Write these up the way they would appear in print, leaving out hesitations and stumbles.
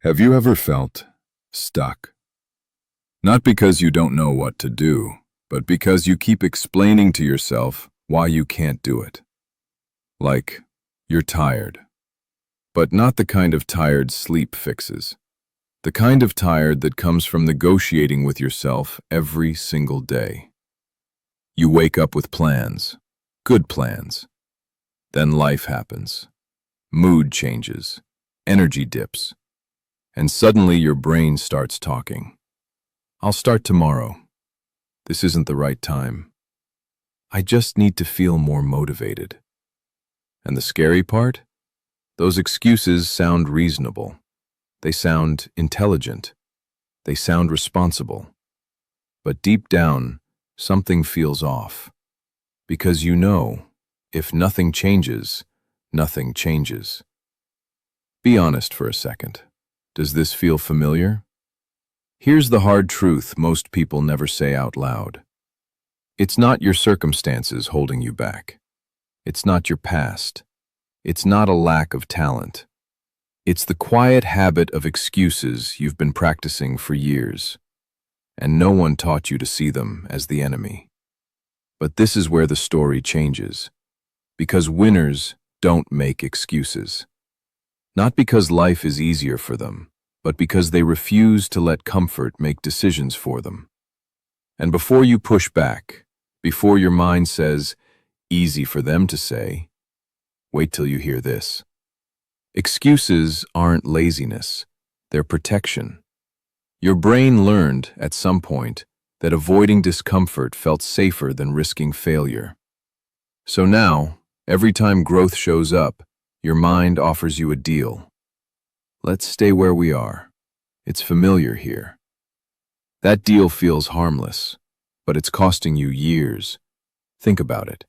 Have you ever felt stuck? Not because you don't know what to do, but because you keep explaining to yourself why you can't do it. Like, you're tired. But not the kind of tired sleep fixes. The kind of tired that comes from negotiating with yourself every single day. You wake up with plans, good plans. Then life happens. Mood changes, energy dips. And suddenly your brain starts talking. I'll start tomorrow. This isn't the right time. I just need to feel more motivated. And the scary part? Those excuses sound reasonable. They sound intelligent. They sound responsible. But deep down, something feels off. Because you know, if nothing changes, nothing changes. Be honest for a second. Does this feel familiar? Here's the hard truth most people never say out loud. It's not your circumstances holding you back. It's not your past. It's not a lack of talent. It's the quiet habit of excuses you've been practicing for years, and no one taught you to see them as the enemy. But this is where the story changes, because winners don't make excuses. Not because life is easier for them, but because they refuse to let comfort make decisions for them. And before you push back, before your mind says, easy for them to say, wait till you hear this. Excuses aren't laziness, they're protection. Your brain learned, at some point, that avoiding discomfort felt safer than risking failure. So now, every time growth shows up, your mind offers you a deal. Let's stay where we are. It's familiar here. That deal feels harmless, but it's costing you years. Think about it.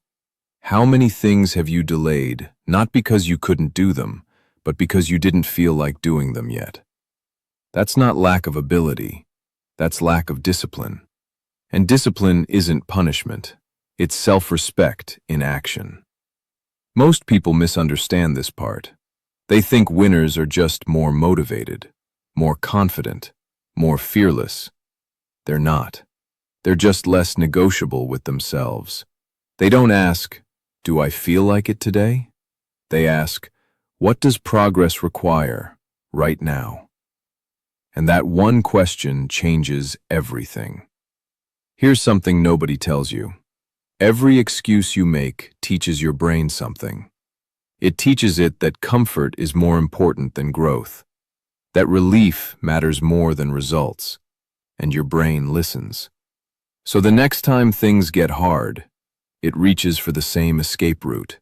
How many things have you delayed, not because you couldn't do them, but because you didn't feel like doing them yet? That's not lack of ability. That's lack of discipline. And discipline isn't punishment. It's self-respect in action. Most people misunderstand this part. They think winners are just more motivated, more confident, more fearless. They're not. They're just less negotiable with themselves. They don't ask, do I feel like it today? They ask, what does progress require right now? And that one question changes everything. Here's something nobody tells you. Every excuse you make teaches your brain something. It teaches it that comfort is more important than growth, that relief matters more than results, and your brain listens. So the next time things get hard, it reaches for the same escape route,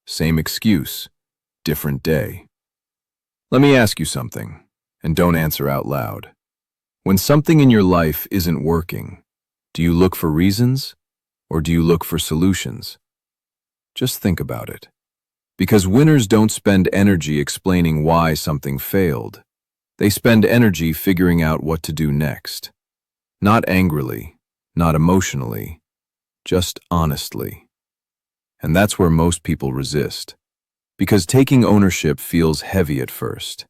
same excuse, different day. Let me ask you something, and don't answer out loud. When something in your life isn't working, do you look for reasons? Or do you look for solutions? Just think about it. Because winners don't spend energy explaining why something failed. They spend energy figuring out what to do next. Not angrily, not emotionally, just honestly. And that's where most people resist. Because taking ownership feels heavy at first.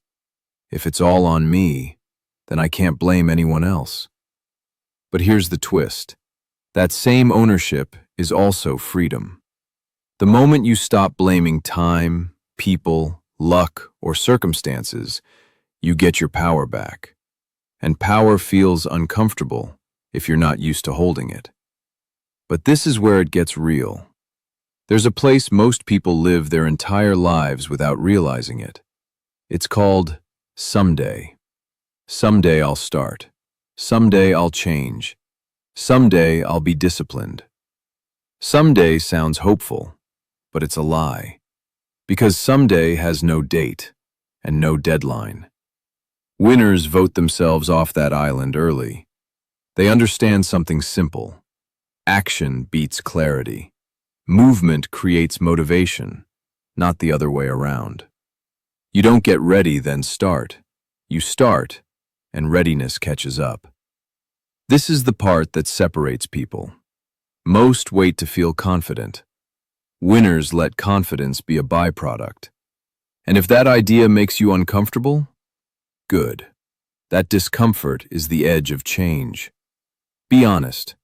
If it's all on me, then I can't blame anyone else. But here's the twist. That same ownership is also freedom. The moment you stop blaming time, people, luck, or circumstances, you get your power back. And power feels uncomfortable if you're not used to holding it. But this is where it gets real. There's a place most people live their entire lives without realizing it. It's called someday. Someday I'll start. Someday I'll change. Someday I'll be disciplined. Someday sounds hopeful, but it's a lie. Because someday has no date and no deadline. Winners vote themselves off that island early. They understand something simple. Action beats clarity. Movement creates motivation, not the other way around. You don't get ready, then start. You start, and readiness catches up. This is the part that separates people. Most wait to feel confident. Winners let confidence be a byproduct. And if that idea makes you uncomfortable, Good. That discomfort is the edge of change. Be honest.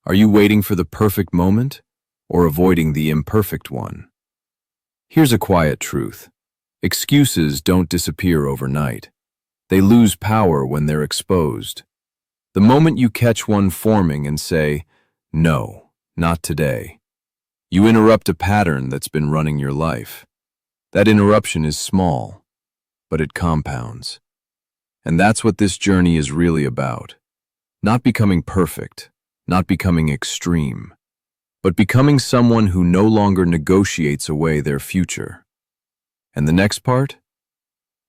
Are you waiting for the perfect moment or avoiding the imperfect one? Here's a quiet truth. Excuses don't disappear overnight. They lose power when they're exposed. The moment you catch one forming and say, "No, not today," you interrupt a pattern that's been running your life. That interruption is small, but it compounds. And that's what this journey is really about. Not becoming perfect, not becoming extreme, but becoming someone who no longer negotiates away their future. And the next part?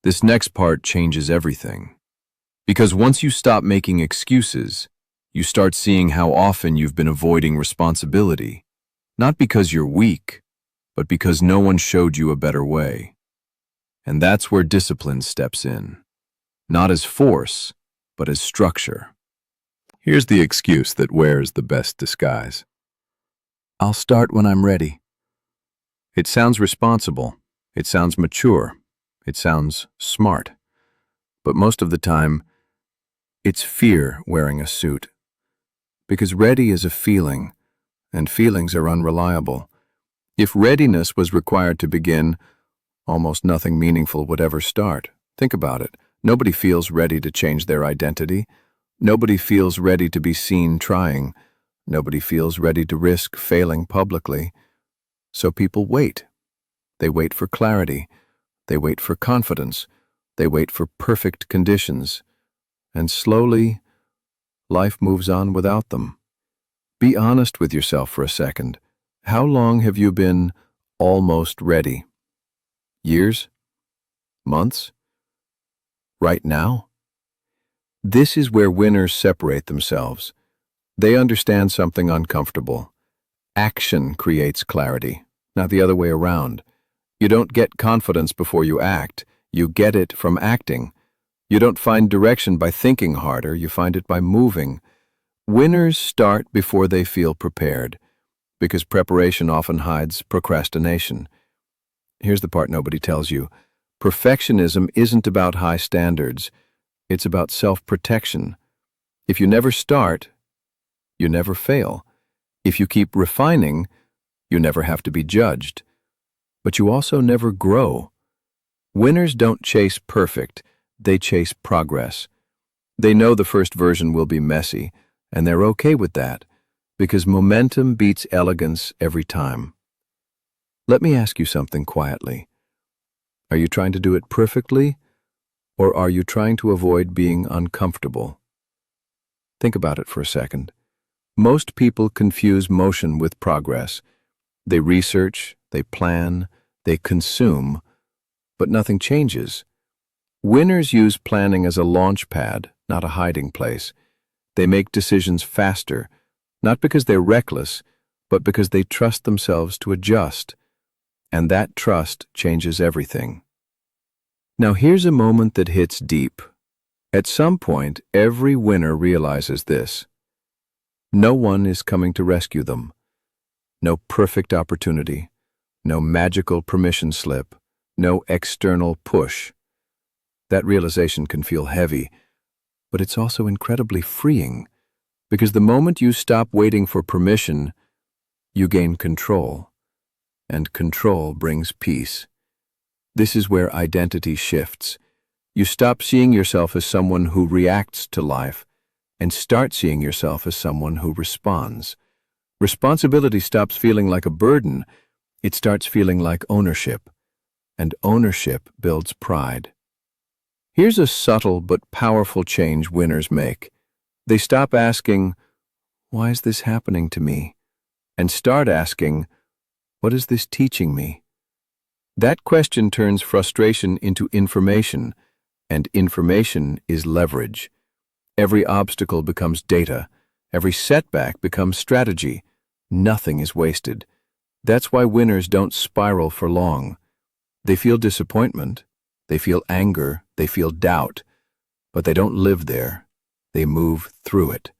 This next part changes everything. Because once you stop making excuses, you start seeing how often you've been avoiding responsibility, not because you're weak, but because no one showed you a better way. And that's where discipline steps in. Not as force, but as structure. Here's the excuse that wears the best disguise. I'll start when I'm ready. It sounds responsible. It sounds mature. It sounds smart. But most of the time, it's fear wearing a suit. Because ready is a feeling, and feelings are unreliable. If readiness was required to begin, almost nothing meaningful would ever start. Think about it. Nobody feels ready to change their identity. Nobody feels ready to be seen trying. Nobody feels ready to risk failing publicly. So people wait. They wait for clarity. They wait for confidence. They wait for perfect conditions. And slowly, life moves on without them. Be honest with yourself for a second. How long have you been almost ready? Years? Months? Right now? This is where winners separate themselves. They understand something uncomfortable. Action creates clarity, not the other way around. You don't get confidence before you act. You get it from acting. You don't find direction by thinking harder. You find it by moving. Winners start before they feel prepared, because preparation often hides procrastination. Here's the part nobody tells you. Perfectionism isn't about high standards. It's about self-protection. If you never start, you never fail. If you keep refining, you never have to be judged. But you also never grow. Winners don't chase perfect, they chase progress. They know the first version will be messy, and they're okay with that, because momentum beats elegance every time. Let me ask you something quietly. Are you trying to do it perfectly, or are you trying to avoid being uncomfortable? Think about it for a second. Most people confuse motion with progress. They research, they plan, they consume, but nothing changes. Winners use planning as a launch pad, not a hiding place. They make decisions faster, not because they're reckless, but because they trust themselves to adjust. And that trust changes everything. Now here's a moment that hits deep. At some point, every winner realizes this. No one is coming to rescue them. No perfect opportunity, no magical permission slip, no external push. That realization can feel heavy, but it's also incredibly freeing, because the moment you stop waiting for permission, you gain control, and control brings peace. This is where identity shifts. You stop seeing yourself as someone who reacts to life and start seeing yourself as someone who responds. Responsibility stops feeling like a burden. It starts feeling like ownership, and ownership builds pride. Here's a subtle but powerful change winners make. They stop asking, "Why is this happening to me?" and start asking, "What is this teaching me?" That question turns frustration into information, and information is leverage. Every obstacle becomes data. Every setback becomes strategy. Nothing is wasted. That's why winners don't spiral for long. They feel disappointment, they feel anger, they feel doubt, but they don't live there. They move through it.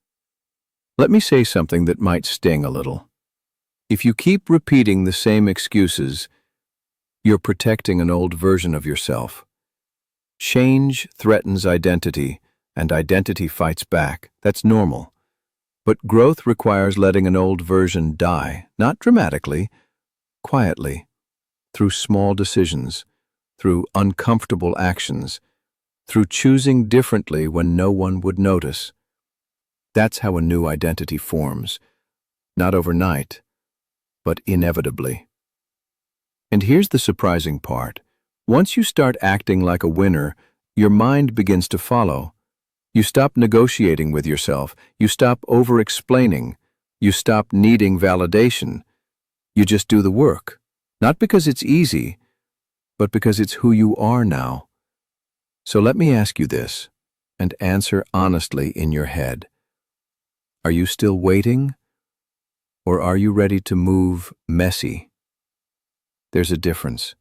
Let me say something that might sting a little. If you keep repeating the same excuses, you're protecting an old version of yourself. Change threatens identity, and identity fights back. That's normal. But growth requires letting an old version die, not dramatically, quietly, through small decisions, through uncomfortable actions, through choosing differently when no one would notice. That's how a new identity forms, not overnight, but inevitably. And here's the surprising part. Once you start acting like a winner, your mind begins to follow. You stop negotiating with yourself. You stop over-explaining. You stop needing validation. You just do the work. Not because it's easy, but because it's who you are now. So let me ask you this, and answer honestly in your head. Are you still waiting, or are you ready to move messy? There's a difference.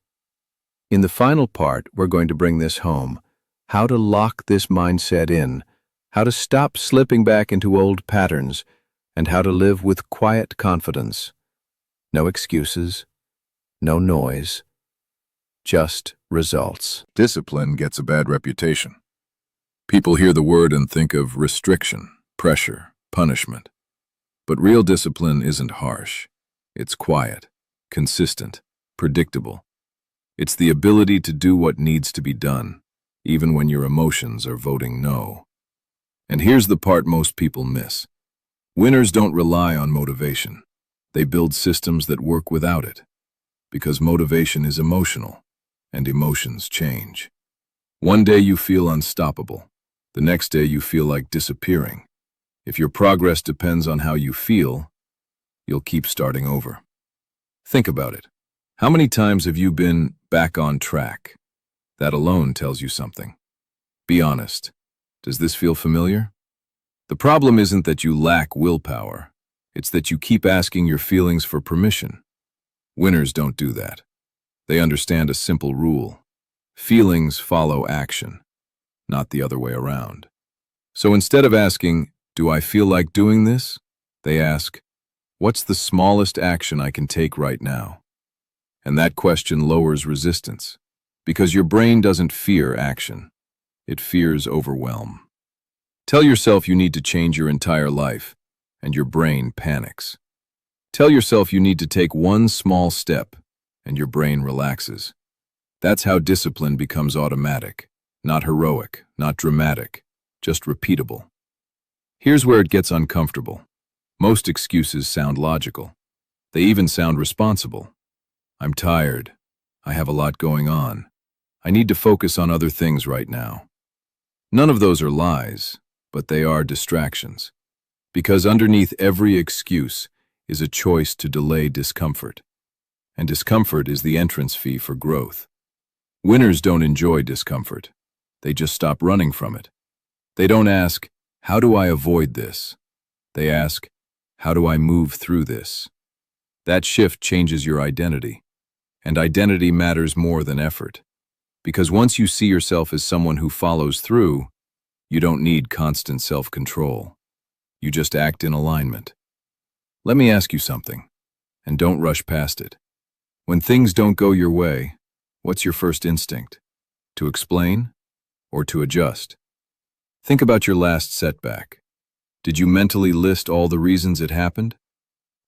In the final part, we're going to bring this home. How to lock this mindset in, how to stop slipping back into old patterns, and how to live with quiet confidence. No excuses, no noise, just results. Discipline gets a bad reputation. People hear the word and think of restriction, pressure, punishment. But real discipline isn't harsh. It's quiet, consistent, predictable. It's the ability to do what needs to be done, even when your emotions are voting no. And here's the part most people miss. Winners don't rely on motivation. They build systems that work without it. Because motivation is emotional, and emotions change. One day you feel unstoppable. The next day you feel like disappearing. If your progress depends on how you feel, you'll keep starting over. Think about it. How many times have you been back on track? That alone tells you something. Be honest. Does this feel familiar? The problem isn't that you lack willpower. It's that you keep asking your feelings for permission. Winners don't do that. They understand a simple rule. Feelings follow action, not the other way around. So instead of asking, "Do I feel like doing this?" they ask, "What's the smallest action I can take right now?" And that question lowers resistance, because your brain doesn't fear action. It fears overwhelm. Tell yourself you need to change your entire life, and your brain panics. Tell yourself you need to take one small step, and your brain relaxes. That's how discipline becomes automatic, not heroic, not dramatic, just repeatable. Here's where it gets uncomfortable. Most excuses sound logical. They even sound responsible. I'm tired. I have a lot going on. I need to focus on other things right now. None of those are lies, but they are distractions. Because underneath every excuse is a choice to delay discomfort. And discomfort is the entrance fee for growth. Winners don't enjoy discomfort. They just stop running from it. They don't ask, "How do I avoid this?" They ask, "How do I move through this?" That shift changes your identity. And identity matters more than effort. Because once you see yourself as someone who follows through, you don't need constant self-control. You just act in alignment. Let me ask you something, and don't rush past it. When things don't go your way, what's your first instinct? To explain or to adjust? Think about your last setback. Did you mentally list all the reasons it happened?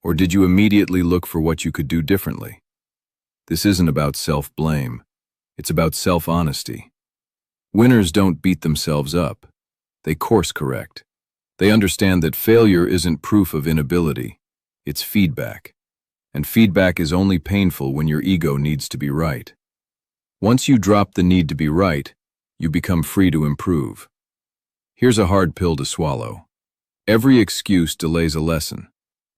Or did you immediately look for what you could do differently? This isn't about self-blame. It's about self-honesty. Winners don't beat themselves up. They course-correct. They understand that failure isn't proof of inability. It's feedback. And feedback is only painful when your ego needs to be right. Once you drop the need to be right, you become free to improve. Here's a hard pill to swallow. Every excuse delays a lesson,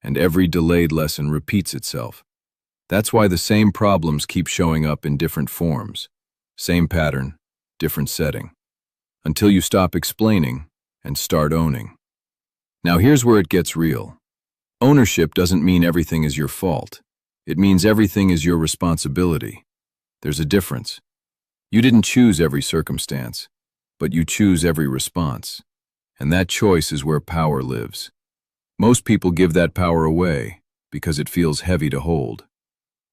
and every delayed lesson repeats itself. That's why the same problems keep showing up in different forms. Same pattern, different setting. Until you stop explaining and start owning. Now here's where it gets real. Ownership doesn't mean everything is your fault. It means everything is your responsibility. There's a difference. You didn't choose every circumstance, but you choose every response. And that choice is where power lives. Most people give that power away because it feels heavy to hold.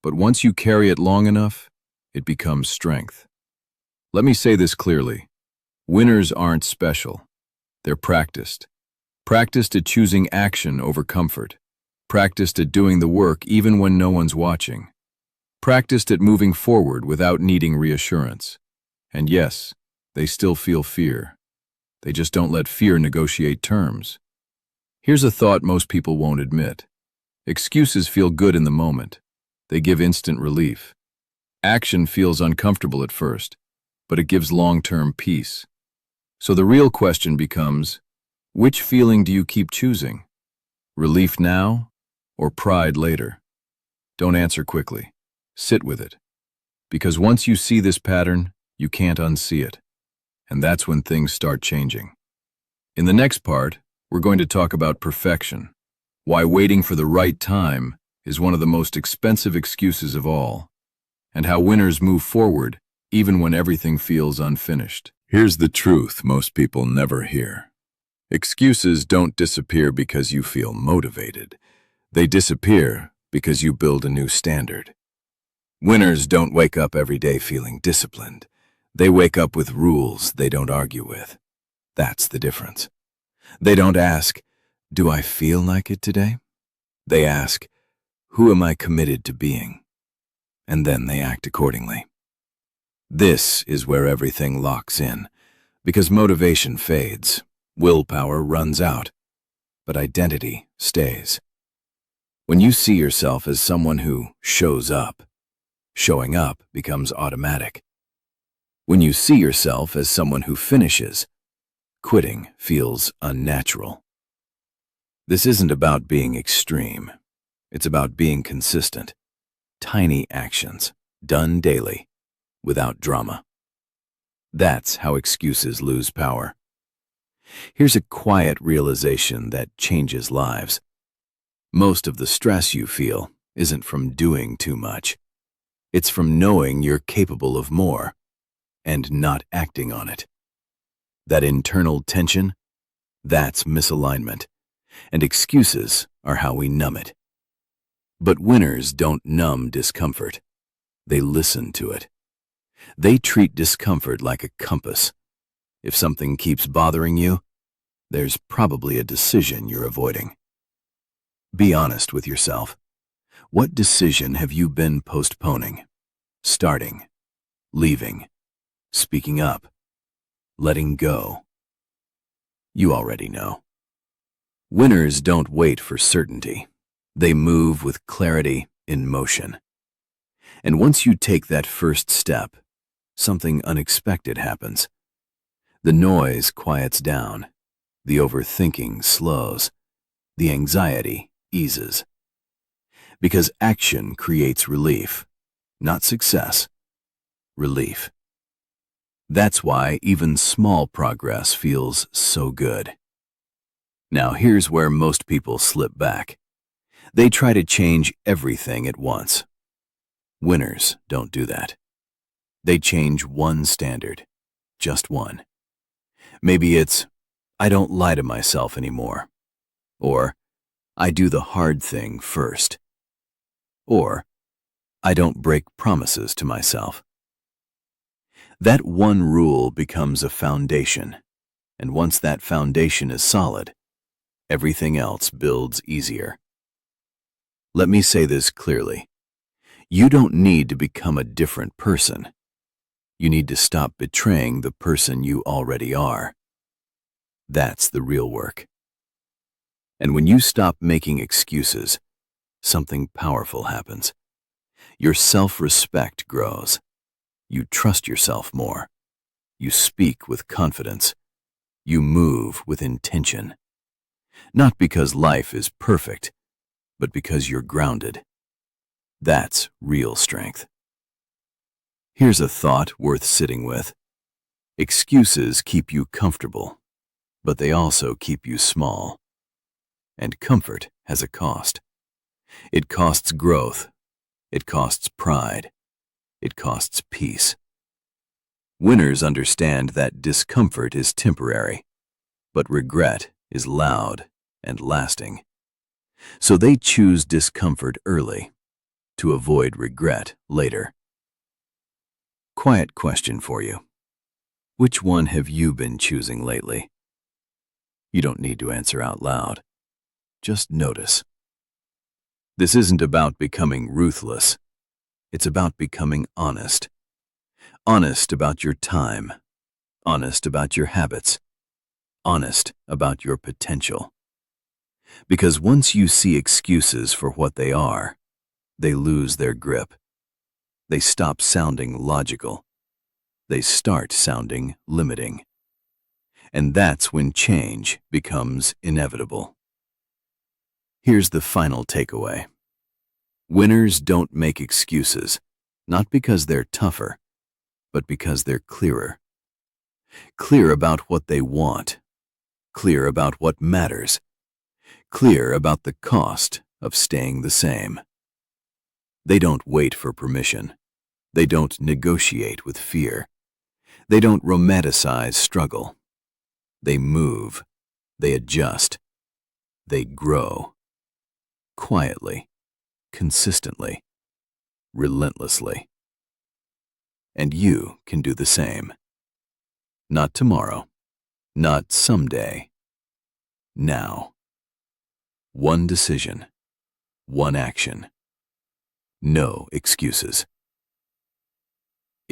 But once you carry it long enough, it becomes strength. Let me say this clearly. Winners aren't special. They're practiced. Practiced at choosing action over comfort. Practiced at doing the work even when no one's watching. Practiced at moving forward without needing reassurance. And yes, they still feel fear. They just don't let fear negotiate terms. Here's a thought most people won't admit. Excuses feel good in the moment. They give instant relief. Action feels uncomfortable at first, but it gives long-term peace. So the real question becomes, which feeling do you keep choosing? Relief now or pride later? Don't answer quickly. Sit with it. Because once you see this pattern, you can't unsee it. And that's when things start changing. In the next part, we're going to talk about perfection, why waiting for the right time is one of the most expensive excuses of all, and how winners move forward even when everything feels unfinished. Here's the truth most people never hear. Excuses don't disappear because you feel motivated. They disappear because you build a new standard. Winners don't wake up every day feeling disciplined. They wake up with rules they don't argue with. That's the difference. They don't ask, "Do I feel like it today?" They ask, "Who am I committed to being?" And then they act accordingly. This is where everything locks in, because motivation fades, willpower runs out, but identity stays. When you see yourself as someone who shows up, showing up becomes automatic. When you see yourself as someone who finishes, quitting feels unnatural. This isn't about being extreme. It's about being consistent. Tiny actions, done daily, without drama. That's how excuses lose power. Here's a quiet realization that changes lives. Most of the stress you feel isn't from doing too much. It's from knowing you're capable of more and not acting on it. That internal tension, that's misalignment, and excuses are how we numb it. But winners don't numb discomfort. They listen to it. They treat discomfort like a compass. If something keeps bothering you, there's probably a decision you're avoiding. Be honest with yourself. What decision have you been postponing? Starting, leaving, speaking up, letting go? You already know. Winners don't wait for certainty. They move with clarity in motion. And once you take that first step, something unexpected happens. The noise quiets down, the overthinking slows, the anxiety eases. Because action creates relief, not success, relief. That's why even small progress feels so good. Now here's where most people slip back. They try to change everything at once. Winners don't do that. They change one standard, just one. Maybe it's, "I don't lie to myself anymore," or "I do the hard thing first," or "I don't break promises to myself." That one rule becomes a foundation, and once that foundation is solid, everything else builds easier. Let me say this clearly. You don't need to become a different person. You need to stop betraying the person you already are. That's the real work. And when you stop making excuses, something powerful happens. Your self-respect grows. You trust yourself more. You speak with confidence. You move with intention. Not because life is perfect, but because you're grounded. That's real strength. Here's a thought worth sitting with. Excuses keep you comfortable, but they also keep you small. And comfort has a cost. It costs growth. It costs pride. It costs peace. Winners understand that discomfort is temporary, but regret is loud and lasting. So they choose discomfort early to avoid regret later. Quiet question for you. Which one have you been choosing lately? You don't need to answer out loud. Just notice. This isn't about becoming ruthless. It's about becoming honest. Honest about your time. Honest about your habits. Honest about your potential. Because once you see excuses for what they are, they lose their grip. They stop sounding logical. They start sounding limiting. And that's when change becomes inevitable. Here's the final takeaway. Winners don't make excuses, not because they're tougher, but because they're clearer. Clear about what they want. Clear about what matters. Clear about the cost of staying the same. They don't wait for permission. They don't negotiate with fear. They don't romanticize struggle. They move. They adjust. They grow. Quietly, consistently, relentlessly. And you can do the same. Not tomorrow. Not someday. Now. One decision. One action. No excuses.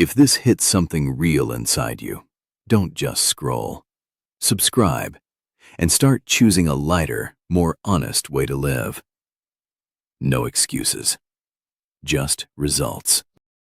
If this hits something real inside you, don't just scroll. Subscribe and start choosing a lighter, more honest way to live. No excuses. Just results.